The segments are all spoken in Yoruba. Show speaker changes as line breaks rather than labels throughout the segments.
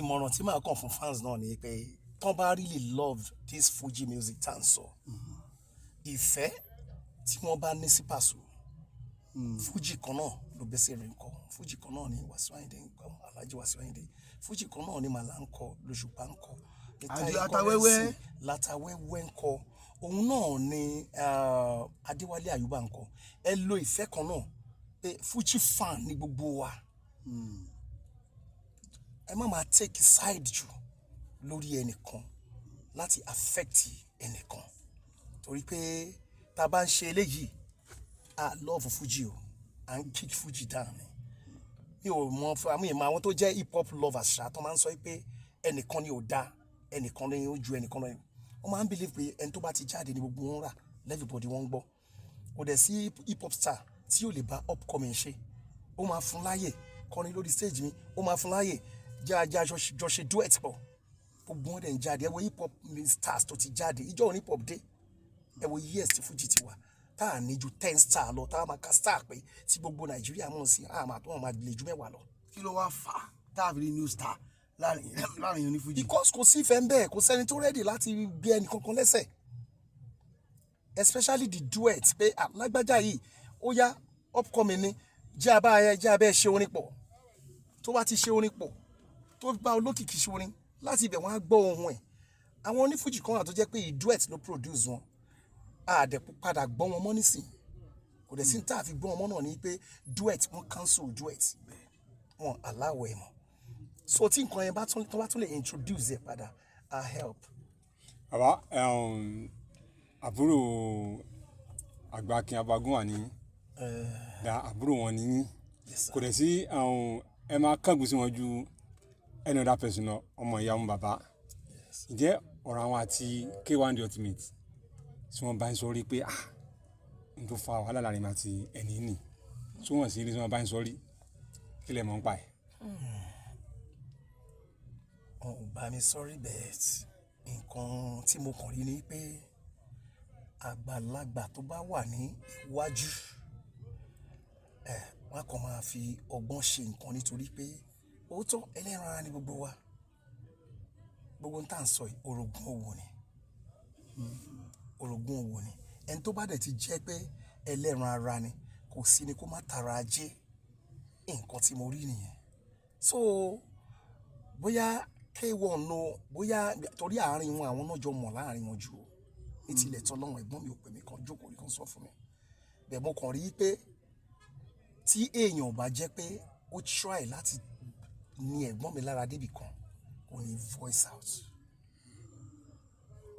Ìmọ̀ràn tí màá kàn fún fans náà ni pé tán bá really love this Fuji music tá à ń sọ ìfẹ́ tí wọ́n bá ní sí Paso Fuji kan náà ló bẹ́sẹ̀ rẹ̀ ń kọ Fuji kan náà ni Wasiu Ayinde ń kọ Alhaji Wasiu Ayinde Fuji kan náà ni Màlá ń kọ l'Òṣùpá ń kọ
Àtàwẹ́wẹ́
Látàwẹ́wẹ́ ń kọ òun náà ni Adéwálé Àyùbá ń kọ ẹ lo ìfẹ́ kan náà pé Fuji fan ní gbogbo wa. Ẹ má máa take side jù lórí ẹnìkan láti affect ẹnìkan torí pé tá a bá ń ṣe eléyìí love Fuji o à ń kick Fuji down ni mi ò mọ àmì ìmọ̀ àwọn tó jẹ́ hip hop lovers ṣá tó máa ń sọ pé ẹnìkan ni ò dá ẹnìkan ni ó ju ẹnìkan lọ wọ́n máa ń believe pé ẹni tó bá ti jáde ní gbogbo wọn rà everybody wọ́n ń gbọ́ kò dẹ̀ sí hip hop star tí yóò lè bá upcoming ṣe ó máa fún láyè kọrin lórí stage mi ó máa fún láyè jájá jọ ṣe duet pọ̀ gbogbo wọn dẹ̀ ń jáde ẹ wo hip hop stars tó ti jáde ìjọ òní hip hop dé ẹ wo years tí Fuji ti wà tá à ní ju 10 star lọ tá a máa ka star pé tí gbogbo Nàìjíríà mọ̀ sí àmà tó wọn máa lè ju 10 lọ.
kí ló wá fà á táàbìrì new star láàrin oní Fuji.
because kò sí ìfẹ́ ń bẹ́ẹ̀ kò sẹ́ni tó ready láti gbé ẹnì kankan lẹ́sẹ̀ especially the duet pé lágbájá yìí ó yá upcoming ni jẹ́ abẹ́ ṣe orin pọ̀ tó bá ti ṣe orin pọ̀ tó bá olókìkí ṣe orin láti ibẹ̀ wọ́n á gbọ́ ohun ẹ̀ àwọn onífújì kan wà tó jẹ́ pé duet ló produce wọn àdẹ̀pọ̀ padà gbọ́ wọn mọ́ nísìn kò dẹ̀ sí ní tá a fi gbọ́ wọn mọ́ náà ní pé duet wọ́n cancel duet wọn aláwọ̀ ẹ̀ mọ́ so tí nǹkan yẹn tó bá tún lè introduce ẹ̀ padà help.
bàbá àbúrò Àgbàkin Abagun wà ní àbúrò wọn ní kò dẹ̀ sí ẹ máa kángun sí wọn ju any other person lọ ọmọ ìyá wọn bàbá ǹjẹ́ ọ̀rọ̀ àwọn àti K1 The Ultimate tí wọ́n bá ń sọ rí pé n tó fa wàhálà láàrin àti ẹni nì tí wọ́n sì rí tí wọ́n bá ń sọ rí kí lè mọ̀ ń pa ẹ̀.
wọn ò bá mi sọrí bẹ́ẹ̀ nǹkan tí mo kàn rí ni pé àgbàlagbà tó bá wà ní iwájú wọn kàn máa fi ọgbọ́n ṣe nǹkan nítorí pé òótọ́ ẹlẹ́ran ara ni gbogbo wa gbogbo ń tà ń sọ orogún owó ni orogún owó ni ẹni tó bá dẹ̀ ti jẹ́ pé ẹlẹ́ran ara ni kò sí ni kó má tara ajé nǹkan tí mo rí nìyẹn so bóyá K1 no bóyá torí àárín wọn àwọn náà jọ mọ̀ láàrin wọn jù ní tilẹ̀ tọ́lọ́run ẹ̀gbọ́n mi ò pè mí kan jókòó rí kan sọ fún mi bẹ́ẹ̀ mo kàn rí pé tí èèyàn bá jẹ́ pé ó try láti ní ẹ̀gbọ́n mi lára débì kan kò ní voice out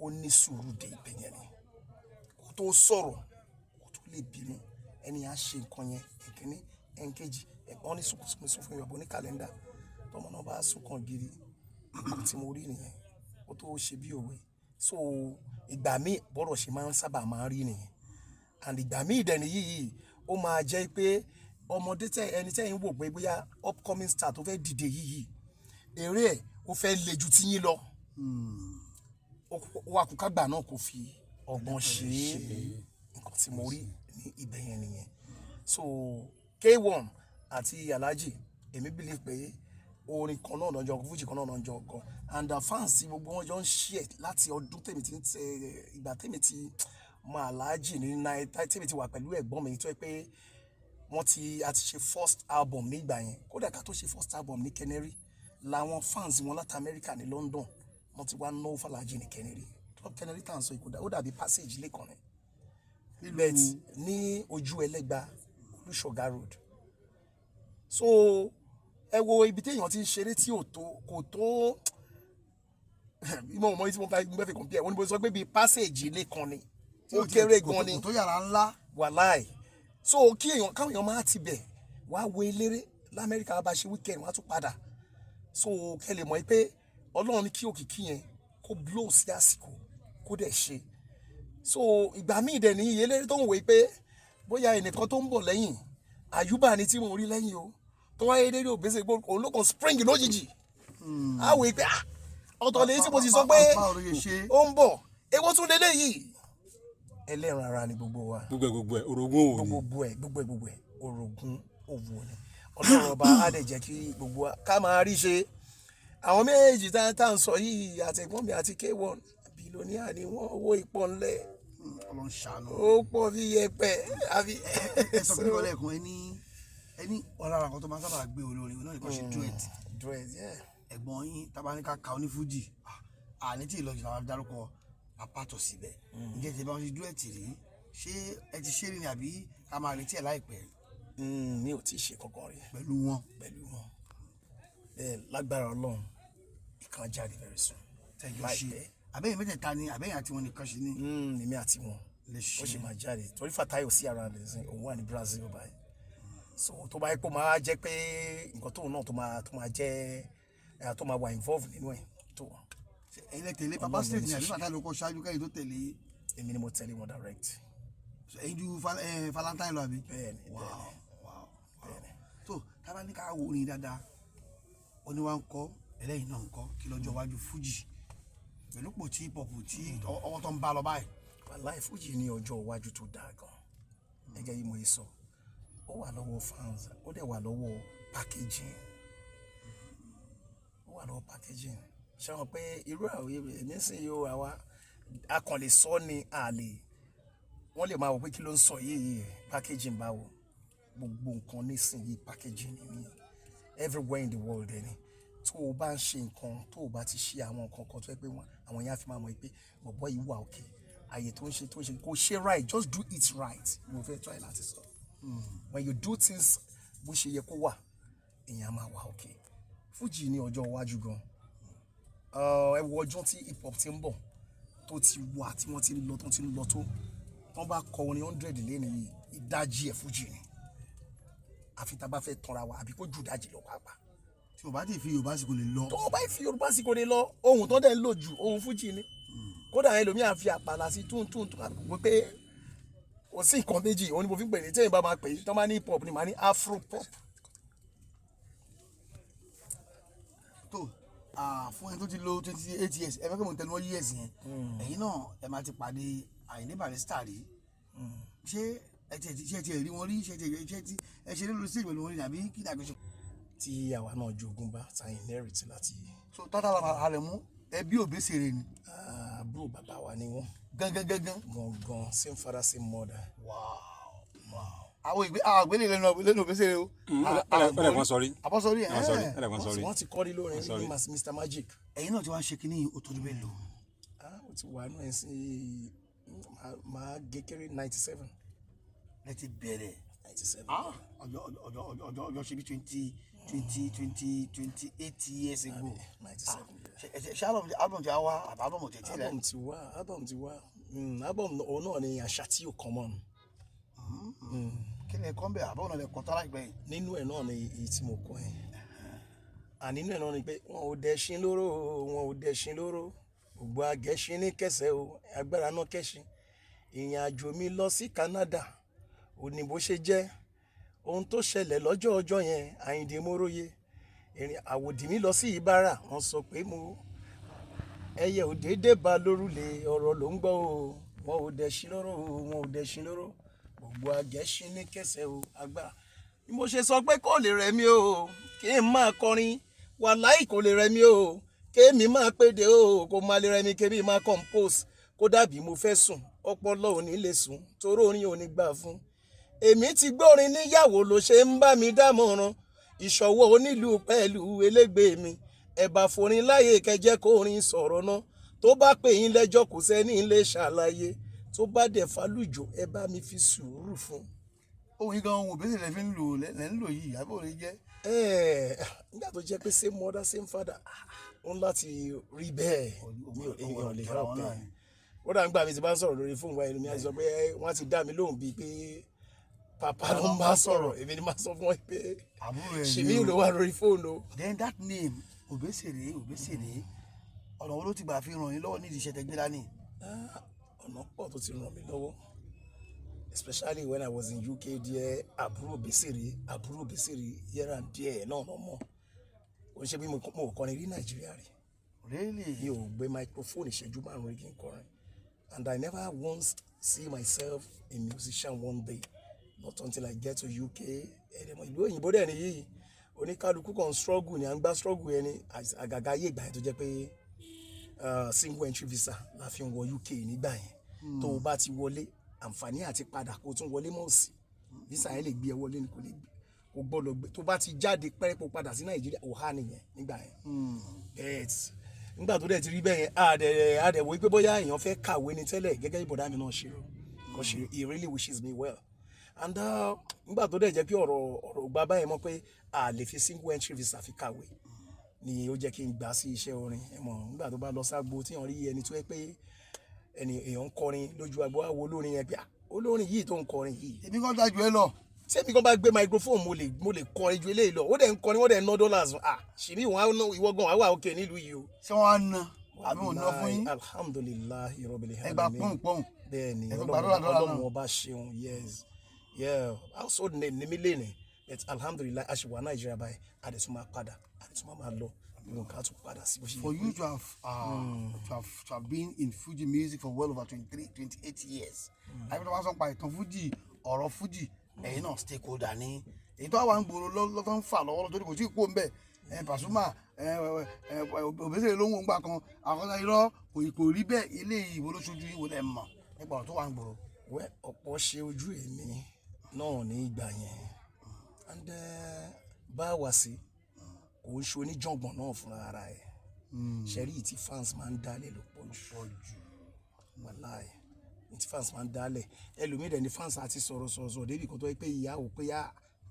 ó ní sùúrù dé ibẹ̀ yẹn ni kó tó sọ̀rọ̀ kó tó lè bínú ẹni á ṣe nǹkan yẹn ìkíní ẹ̀ǹkejì ẹ̀gbọ́n ní sùn fún ìyọ̀bọ̀ ní kàlẹ́ndà tọmọ náà bá sùn kàn gírí nǹkan tí mo rí nìyẹn kó tó ṣe bí òwe so ìgbà míì bọ́rọ̀ ṣe máa ń sábà máa ń rí nìyẹn and ìgbà míì dẹ̀ni yìí ó máa jẹ́ pé ọmọdé ẹni tẹ́yìn wò pé bóyá upcoming star tó fẹ́ dìde yìí eré ẹ̀ ó fẹ́ le ju tíyín lọ ó wà kó kágbà náà kò fi ọgbọ́n ṣe nǹkan tí mo rí ní ibẹ̀ yẹn nìyẹn so K1 àti Alhaji èmi believe pé orin kan náà lọ́jọ́ Fuji kan náà lọ́jọ́ kan and the fans tí gbogbo wọn jọ ń share láti ọdún tèmi ti ń tẹ ìgbà tèmi ti mọ Alhaji ní tèmi ti wà pẹ̀lú ẹ̀gbọ́n mi tó yẹ pé a ti ṣe first album nígbà yẹn kódà ká tó ṣe first album ní Canary làwọn fans wọn láti America ní London wọn ti wá náwó fàlàjì ní Canary club Canary tá à ń sọ ìkódà ó dàbí passage lẹ́kàn rẹ̀ bet ní ojú Ẹlẹ́gbà Olúṣọ̀gá road so ẹ wo ibi tí èèyàn ti ń ṣeré tí kò tó ìmọ̀ ọmọ yìí tí mo fẹ́ fi compare wọn ni mo sọ pé bíi passage lẹ́kàn ni ó kéré gan ni
tó yàrá ńlá
wàláì so káwọn èèyàn máa ti bẹ̀ wá wo eléré lamẹ́ríkà bá ṣe weekend wọ́n á tún padà so kẹ́ lè mọ̀ pé Ọlọ́run ní kí òkìkí yẹn kó blow sí àsìkò kó dẹ̀ ṣe so ìgbà míì dẹ̀ ní eléré tó ń wòye pé bóyá ẹnìkan tó ń bọ̀ lẹ́yìn Àyùbá ni tí mo rí lẹ́yìn o tó wáyé dédé òbẹ́sẹ̀ gbó òun ló kàn spring lójijì á wòye pé ọ̀tọ̀ lè tí mo ti sọ pé ó ń bọ̀ èwo tún lélẹ̀ yìí ẹlẹ́ran ara ni gbogbo wa
gbogbo ẹ̀ orogún òwò ni
gbogbo ẹ̀ orogún òwò ni Ọlọ́run ọba á dẹ̀ jẹ́ kí gbogbo wa ká máa rí ṣe àwọn méjèèjì tá à ń sọ yìí àtẹ̀gbọ́n mi àti K1 billionaire ni wọ́n owó ìpọ̀ ńlẹ̀
Ọlọ́run ṣàánú.
ó pọ̀ bí yẹpẹ̀ àbí.
ẹ sọ pé kọ́lẹ̀ kan ẹni ọ̀lára kan tó máa sábà gbé olórin náà nìkan ṣe duet.
Duet, yeah.
Ẹ̀gbọ́n yín tabaníkà ka onífújì àní tí ìlọjì làwọn dárúkọ apátọ̀ síbẹ̀. Ǹjẹ́ ti bá wọn ṣe duet rí ṣé ẹ ti ṣe rí ni àbí ká máa retí ẹ̀ láìpẹ́
Mi ò tí ì ṣe kankan rí
pẹ̀lú wọn.
bẹ́ẹ̀ lágbára Ọlọ́run ìkan jáde very soon.
Tẹ̀jọ́ ṣe àbẹ́yìn mẹ́tẹ̀ẹ̀ta ni àbẹ́yìn àti wọn nìkan ṣe ní.
Èmi àti wọn
lè ṣe
ó ṣe máa jáde torí Fatai ò sí ara rẹ̀ sìn òun wà ní Brazil báyìí so tó bá yẹ kó máa jẹ́ pé nǹkan tóun náà tó máa jẹ́ tó máa wà involve nínú ẹ̀ tó.
ẹ̀yin lẹ tẹ̀lé Papa State ni àbí Fatai ló kọ́ ṣáájú kẹ́yìn tó tẹ̀lé.
Èmi ni mo tẹ̀lé wọn direct.
ẹ̀yin ju Valentine lọ àbí.
Bẹ́ẹ̀ni.
tó tábà ní ká wo orin dáadáa oníwà ń kọ́ ẹlẹ́yìn náà ń kọ́ kí lọ́jọ́ iwájú Fuji pẹ̀lú pò tí hip hop tí ọwọ́ tó ń bá lọ báyìí.
Wàláì Fuji ní ọjọ́ iwájú tó dáa gan gẹ́gẹ́ bí mo yẹ sọ ó wà lọ́wọ́ fans ó dẹ̀ wà lọ́wọ́ packaging ṣé wọn pé irú àwọn èmi sì yóò àwa a kàn lè sọ ni àlè wọ́n lè máa wò pé kí ló ń sọ yìí packaging báwo gbogbo nǹkan nísìnyí packaging ni everywhere in the world ẹni tó o bá ń ṣe nǹkan tó o bá ti ṣe àwọn nǹkan kan tó yẹ pé àwọn yẹn á fi máa mọ̀ pé bọ̀bọ̀ yìí wà òkè àyè tó ń ṣe kò ṣe right just do it right mo fẹ́ try láti sọ when you do things bó ṣe yẹ kó wà èèyàn máa wà òkè Fuji ní ọjọ́ iwájú gan ẹ wo ọjọ́ tí hip hop ti ń bọ̀ tó ti wà tí wọ́n ti ń lọ tó wọ́n bá kọ orin 100 lẹ́nu yìí ìdajì ẹ̀ Fuji ni àfi tá a bá fẹ́ tanra wa àbí kó ju ìdajì lọ pàápàá.
tí o bá ti fi Yorùbá sí kò lè lọ.
tó o bá fi Yorùbá sí kò lè lọ ohun tó dẹ̀ ń lò jù ohun Fuji ni kódà ẹlòmíà fi àpàlà sí túntún àgbègbè pé kò sí nǹkan méjì òun ni mo fi ń pè ní tẹ́yìn bá máa pè é tó máa ní hip hop ni màá ní afro pop.
tó fún ẹni tó ti lò 28 years ẹ fẹ́ kí mo tẹnu mọ́ years yẹn ẹ̀yin náà ẹ máa ti pàdé Àyìndé Barrister rí ṣé ẹ ti rí wọn rí ẹ ṣe nílùú sí ìpẹ̀lú wọn rí àbí kí ni àgbẹ̀ṣe.
tí àwa náà jogún bá tàyìn lẹ́rìtì láti.
so tata alẹ mú ẹbí Obesere ni.
àbúrò bàbá wa ni wọn.
gangan.
same father same mother.
àwọn àgbélé lẹ́nu Obesere o.
ẹlẹ́gbọ́n sọrí.
àbọ̀sọ̀rí
ẹlẹ́gbọ́n sọrí.
wọ́n ti kọ́rí lórin ní Mr Magic.
ẹ̀yin náà ti wá ṣe kínní òtòdú bẹ́ẹ̀ lò.
ó ti wà nù ẹ̀ sí máa gé kéré 97.
ẹ ti bẹ̀rẹ̀
97.
ọjọ́ ṣe bí 28 years ago.
97.
ṣe album ti wá album ti tilẹ̀.
album ti wá album òun náà ni àṣà tí ò common.
kí ni ẹ̀kọ́ ń bẹ̀ àbọ̀ náà lè kọ́ tọ́lá ìgbẹ́ yìí.
nínú ẹ̀ náà ni èyí tí mo kọ́ ẹ̀ nínú ẹ̀ náà ni pé wọn ò dẹṣin lóró gbogbo agẹ́ṣin ní kẹsẹ̀ o agbára náà kẹ́ṣin ìrìn àjò mi lọ sí Canada ò ní bó ṣe jẹ́ ohun tó ṣẹlẹ̀ lọ́jọ́ ọjọ́ yẹn Àyìndé Móróyè ìrìn àwòdì mi lọ sí Ìbàrà wọ́n sọ pé mo ẹyẹ ò déédé ba lórúlé ọ̀rọ̀ ló ń gbọ́ o wọn ò dẹṣin lóró gbogbo agẹ́ṣin ní kẹsẹ̀ o agbára bí mo ṣe sọ pé kò lè rẹ̀ mí o kí n máa kọrin wàláì kò lè rẹ̀ mí o kémi máa péde o kò máa lè rẹ̀ mí kémi máa compose kó dàbí mo fẹ́ sùn ọpọlọ ò ní lè sùn toró orin ò ní gbà fún èmi ti gbórin níyàwó ló ṣe ń bá mi dámọ̀ràn ìṣọwọ́ onílù pẹ̀lú elégbé mi ẹ̀bà forin láyè kẹjẹ́ kó orin sọ̀rọ̀ náà tó bá pè yín lẹ́jọ́ kò sẹ́ni lè ṣàlàyé tó bá dẹ̀ falùjò ẹ bá mi fi sùúrù fún.
òun gan ohun Obesere fi ń lò yìí àbò rẹ jẹ́.
nígbà tó jẹ́ pé same mother same father ó ń láti rí bẹ́ẹ̀ mi ò lè help ẹ̀ ó dà nígbà mi ti bá ń sọ̀rọ̀ lórí fóònù wa ẹlòmíì àti sọ pé wọ́n ti dá mi lóhùn bíi pé papa ló ń bá sọ̀rọ̀ èmi ni máa sọ fún ẹ pé ṣèmi ló wà lórí fóònù.
then that name Obesere ọ̀nà wo ló ti gbà fi ràn yín lọ́wọ́ nídìí iṣẹ́ tẹ́gbẹ́ dání.
ọ̀nà pọ̀ tó ti ràn mí lọ́wọ́ especially when I was in UK there àbúrò Obesere here and there náà mọ̀ ó ṣe bí mo kọrin rí Nàìjíríà rí.
Really?
mi ò gbé microphone ìṣẹ́jú márùn-ún rí kí n kọrin and I never once see myself a musician one day not until I get to UK ìlú òyìnbó dẹ̀ nìyí oníkálukú kan struggle ni à ń gbá struggle yẹn ni àgàgà ayé ìgbà yẹn tó jẹ́ pé single entry visa la fi ń wọ UK nígbà yẹn tó o bá ti wọlé àǹfààní àti padà kó tún wọlé mọ̀ sí visa yẹn lè gbé ẹ wọlé ni kò lè gbé o gbọ́dọ̀ gbé tó bá ti jáde pẹ́rẹ́pọ̀ padà sí Nàìjíríà ò há nìyẹn nígbà yẹn nígbà tó dẹ̀ ti rí bẹ́ẹ̀ yẹn àdẹ̀wò pé bóyá èèyàn fẹ́ kàwé ní tẹ́lẹ̀ gẹ́gẹ́ bí bọ̀dá mi náà ṣe rò because he really wishes me well and nígbà tó dẹ̀ jẹ́ pé ọ̀rọ̀ gba báyìí mọ́ pé a lè fi single entry visa fi kàwé ni ó jẹ́ kí n gbà sí iṣẹ́ orin ẹ̀mọ́ nígbà tó bá lọ ságbo tí wọ́n rí ẹni tó yẹ pé èèyàn ń kọrin lójú agbo àwo olórin yẹn pé olórin yìí tó ń kọrin yìí.
èmi kan dájú ẹ lọ.
sẹ́mi kan bá gbé microphone mo lè kọrin ju eléyìí lọ ó dẹ̀ ń kọrin wọ́n dẹ̀ ń ná dollars ṣì ní ìwọ gan wà òkè nílùú yìí o.
ṣé wọ́n á ná àbí wọ́n ná fún yín.
alhamdulilayi rabbil alamin.
ẹgbà pọ́ùn.
bẹ́ẹ̀ni ọlọ́run ọba ṣeun yes household name ni mí lè ní but alhamdulilayi aṣèwà Nàìjíríà báyìí àdètún máa padà àdètún máa lọ.
For you to have been in Fuji music for well over 28 years. I mean, wọ́n sọ pa ìtàn Fuji ọ̀rọ̀ Fuji ẹ̀yin náà stakeholder ní èyí tó wà ń gbòòrò lọ́tọ́ ń fà lọ́wọ́ lọ́tọ́ kò tí ì kó ń bẹ̀ Pasuma Obesere ló ń wò ń gbà kan àkọsílẹ̀ irọ́ kò rí bẹ́ẹ̀ ilé ìwò ló ṣojú ìwò lẹ̀ mọ̀ nípa ọ̀rọ̀ tó wà ń gbòòrò.
ọ̀pọ̀ ṣe ojú èmi náà ní ìgbà yẹn and bá wà sí kò ń ṣe oníjàngbọ̀n náà fúnra ara ẹ̀ ṣẹ́rí tí fans máa ń dálẹ̀ ló pọ̀ jù wàláì tí fans máa ń dálẹ̀ ẹlòmíì dẹ̀ ni fans àti sọ̀rọ̀ débi kan tó yẹ pé ìyá ò pé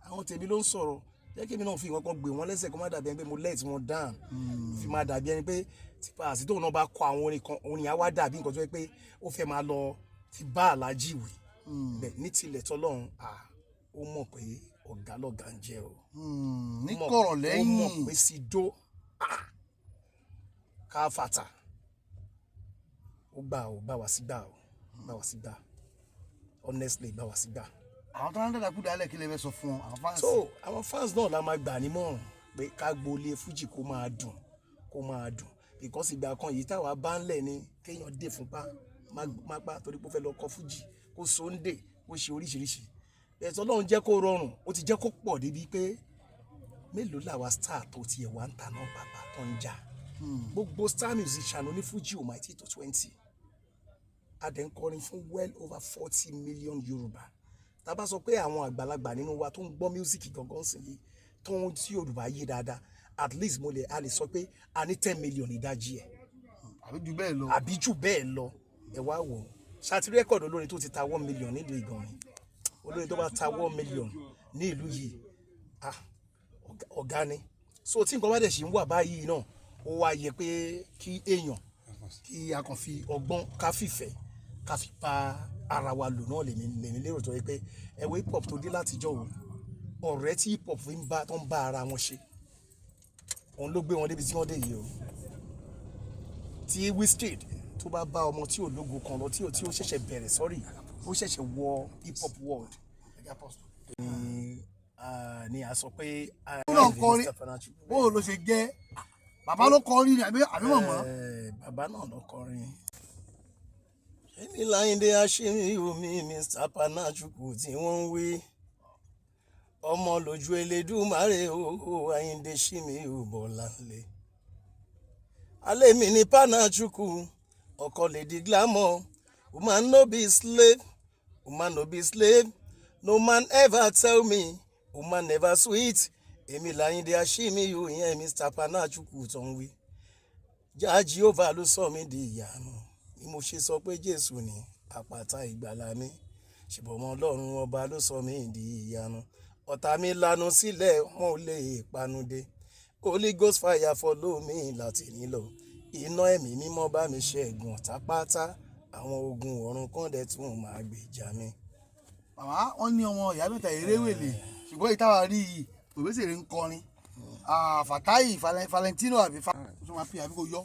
àwọn tèmi ló ń sọ̀rọ̀ jẹ́ kí mi náà fi nǹkan kan gbé wọn lẹ́sẹ̀ kó má dàbí ẹni pé mo let wọn down fi má dàbí ẹni pé tipa àti tóun náà bá kọ àwọn orin kan orin yẹn á wá dàbí nǹkan tó yẹ pé ó fẹ́ máa lọ fi bá Aláàjì wí bẹ́ẹ̀ ní tilẹ̀ tọ́lọ́run ó mọ̀ pé ọ̀gá lọ̀gá ń jẹ́ o.
ní kọ̀rọ̀ lẹ́yìn.
ó mọ̀ pé Sido Káfàtà ó gbà ó bá wa sí gbà honestly bá wa sí gbà.
àwọn tó ń dàgbà kú dálẹ̀ kí lè fẹ́ sọ fún àwọn fans.
so àwọn fans náà la máa gbà nímọ̀ràn pé ká gbolé Fuji kó máa dùn because ìgbà kan yìí táwa bá ń lẹ̀ ni kéèyàn dé fúnpá má pa torí pé ó fẹ́ lọ kọ Fuji kó Sunday kó ṣe oríṣiríṣi ẹ̀sọ́ Ọlọ́run jẹ́ kó rọrùn ó ti jẹ́ kó pọ̀ débi pé mélòó làwa star tó tiẹ̀ wá ń ta náà bàbá tó ń jà gbogbo star musician oní Fuji ò máa ti tó 20 adẹ̀ ń kọrin fún well over 40 million Yorùbá tá a bá sọ pé àwọn àgbàlagbà nínú wa tó ń gbọ́ music gangan sí yìí tó ń tí Yorùbá yé dáadáa at least a lè sọ pé a ní 10 million ìdajì ẹ̀ àbí jù bẹ́ẹ̀ lọ ẹ wá wò ó ṣáàtì rẹ́kọ̀dù olórin tó ti ta 1 million nílùú Ìgànrin olórin tó bá ta 1 million ní ìlú yìí ọ̀gá ni so tí nǹkan bá dẹ̀ ṣì ń wà báyìí náà ó wá yẹ pé kí èèyàn kí a kàn fi ọgbọ́n ká fìfẹ́ ká fi bá ara wa lò náà lèmi lérò tó yẹ pé ẹ̀wọ̀ hip hop tó dé látijọ́ o ọ̀rẹ́ tí hip hop tó ń bá ara wọn ṣe òun ló gbé wọn débi tí wọ́n dé yìí o tí Wizkid tó bá bá ọmọ tí ò lógo kan lọ tí ó ṣẹ̀ṣẹ̀ bẹ̀rẹ̀ sọ́rí ó ṣẹ̀ṣẹ̀ wọ hip hop world ni a sọ pé.
bó ló ṣe jẹ́ bàbá ló kọrin ni àbí màmá.
bàbá náà ló kọrin. èmi Láyìndé Àṣírí omi Mr. Panachukwu tí wọ́n ń wí ọmọ lójú Elédùmarè o Àyìndé Ṣími ò Bọ́láńlé. alẹ́ mi ní Panachukwu ọkọ Lady Glamour woman no be slave. Woman no be slave, no man ever tell me, woman never sweet. Èmi Láyìndé Àṣírí o yẹn Mr. Panachukwu tó ń wí. Jah Jehovah ló sọ mí di ìyanu. Bí mo ṣe sọ pé Jésù ni àpáta ìgbàlà mi. Ṣùgbọ́n ọmọ Ọlọ́run ọba ló sọ mí di ìyanu. Ọ̀tá mi lanu sílẹ̀ wọn ò lè panudé. Holy Ghost fire follow me láti nílò. Iná ẹ̀mí mímọ́ bá mi ṣẹ́gun ọ̀tá pátá. Àwọn ogun ọ̀run kan dẹ̀ tún máa gbèjà mi.
Màmá wọn ní ọmọ ìyá mẹ́ta eréwèlè ṣùgbọ́n ìtawà rí i Obesere ń kọrin Fatai Valentino àbí kò yọ.